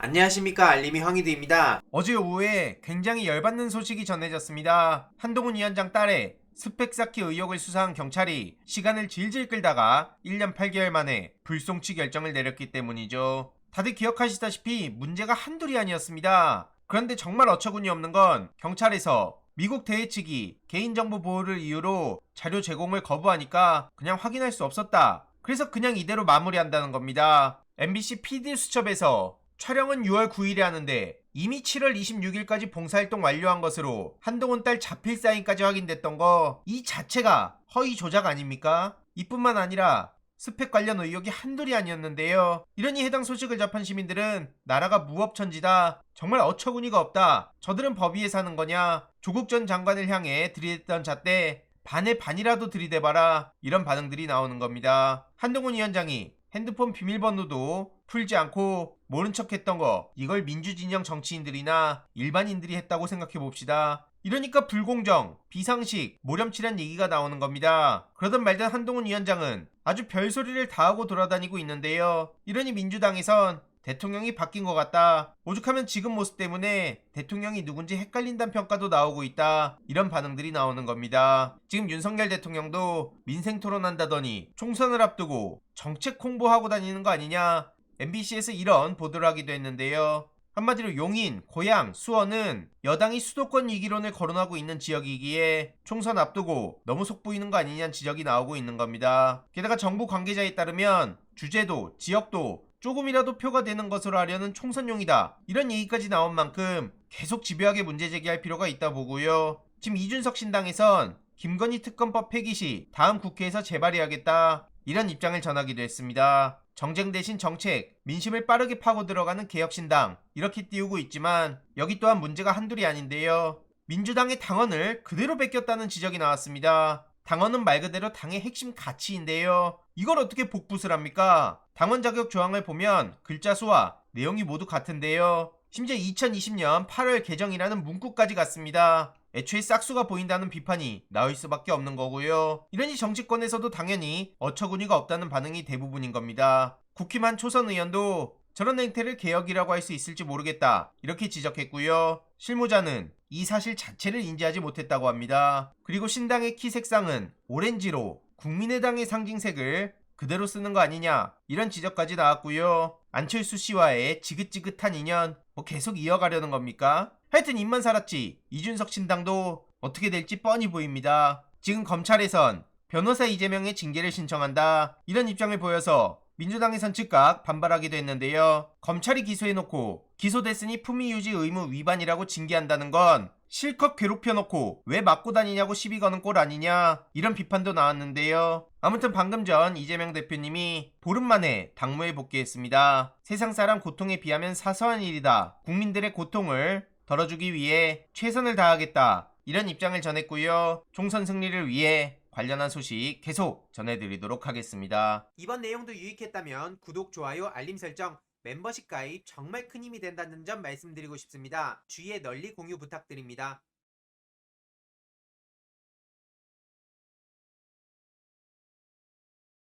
안녕하십니까, 알림이 황희두입니다. 어제 오후에 굉장히 열받는 소식이 전해졌습니다. 한동훈 위원장 딸의 스펙 쌓기 의혹을 수사한 경찰이 시간을 질질 끌다가 1년 8개월 만에 불송치 결정을 내렸기 때문이죠. 다들 기억하시다시피 문제가 한둘이 아니었습니다. 그런데 정말 어처구니 없는 건 경찰에서 미국 대회 측이 개인정보 보호를 이유로 자료 제공을 거부하니까 그냥 확인할 수 없었다. 그래서 그냥 이대로 마무리한다는 겁니다. MBC PD수첩에서 촬영은 6월 9일에 하는데 이미 7월 26일까지 봉사활동 완료한 것으로 한동훈 딸 자필 사인까지 확인됐던 거 이 자체가 허위 조작 아닙니까? 이뿐만 아니라 스펙 관련 의혹이 한둘이 아니었는데요. 이러니 해당 소식을 접한 시민들은 나라가 무법천지다. 정말 어처구니가 없다. 저들은 법 위에 사는 거냐. 조국 전 장관을 향해 들이댔던 잣대 반의 반이라도 들이대봐라. 이런 반응들이 나오는 겁니다. 한동훈 위원장이 핸드폰 비밀번호도 풀지 않고 모른 척 했던 거, 이걸 민주진영 정치인들이나 일반인들이 했다고 생각해 봅시다. 이러니까 불공정, 비상식, 모렴치란 얘기가 나오는 겁니다. 그러던 말던 한동훈 위원장은 아주 별소리를 다 하고 돌아다니고 있는데요. 이러니 민주당에선 대통령이 바뀐 것 같다. 오죽하면 지금 모습 때문에 대통령이 누군지 헷갈린다는 평가도 나오고 있다. 이런 반응들이 나오는 겁니다. 지금 윤석열 대통령도 민생 토론한다더니 총선을 앞두고 정책 홍보하고 다니는 거 아니냐. MBC에서 이런 보도를 하기도 했는데요. 한마디로 용인, 고양, 수원은 여당이 수도권 위기론을 거론하고 있는 지역이기에 총선 앞두고 너무 속보이는 거 아니냐는 지적이 나오고 있는 겁니다. 게다가 정부 관계자에 따르면 주제도, 지역도 조금이라도 표가 되는 것으로 하려는 총선용이다. 이런 얘기까지 나온 만큼 계속 집요하게 문제 제기할 필요가 있다 보고요. 지금 이준석 신당에선 김건희 특검법 폐기 시 다음 국회에서 재발의하겠다. 이런 입장을 전하기도 했습니다. 정쟁 대신 정책, 민심을 빠르게 파고 들어가는 개혁신당 이렇게 띄우고 있지만 여기 또한 문제가 한둘이 아닌데요. 민주당의 당원을 그대로 뺏겼다는 지적이 나왔습니다. 당원은 말 그대로 당의 핵심 가치인데요. 이걸 어떻게 복붙을 합니까? 당원 자격 조항을 보면 글자 수와 내용이 모두 같은데요. 심지어 2020년 8월 개정이라는 문구까지 같습니다. 애초에 싹수가 보인다는 비판이 나올 수밖에 없는 거고요. 이러니 정치권에서도 당연히 어처구니가 없다는 반응이 대부분인 겁니다. 국힘한 초선 의원도 저런 행태를 개혁이라고 할 수 있을지 모르겠다 이렇게 지적했고요. 실무자는 이 사실 자체를 인지하지 못했다고 합니다. 그리고 신당의 키 색상은 오렌지로 국민의당의 상징색을 그대로 쓰는 거 아니냐 이런 지적까지 나왔고요. 안철수 씨와의 지긋지긋한 인연 계속 이어가려는 겁니까? 하여튼 입만 살았지 이준석 신당도 어떻게 될지 뻔히 보입니다. 지금 검찰에선 변호사 이재명의 징계를 신청한다 이런 입장을 보여서 민주당에선 즉각 반발하기도 했는데요. 검찰이 기소해놓고 기소됐으니 품위유지 의무 위반이라고 징계한다는 건 실컷 괴롭혀놓고 왜 맞고 다니냐고 시비 거는 꼴 아니냐 이런 비판도 나왔는데요. 아무튼 방금 전 이재명 대표님이 보름 만에 당무에 복귀했습니다. 세상 사람 고통에 비하면 사소한 일이다. 국민들의 고통을 덜어주기 위해 최선을 다하겠다. 이런 입장을 전했고요. 총선 승리를 위해 관련한 소식 계속 전해드리도록 하겠습니다. 이번 내용도 유익했다면 구독, 좋아요, 알림 설정, 멤버십 가입 정말 큰 힘이 된다는 점 말씀드리고 싶습니다. 주위에 널리 공유 부탁드립니다.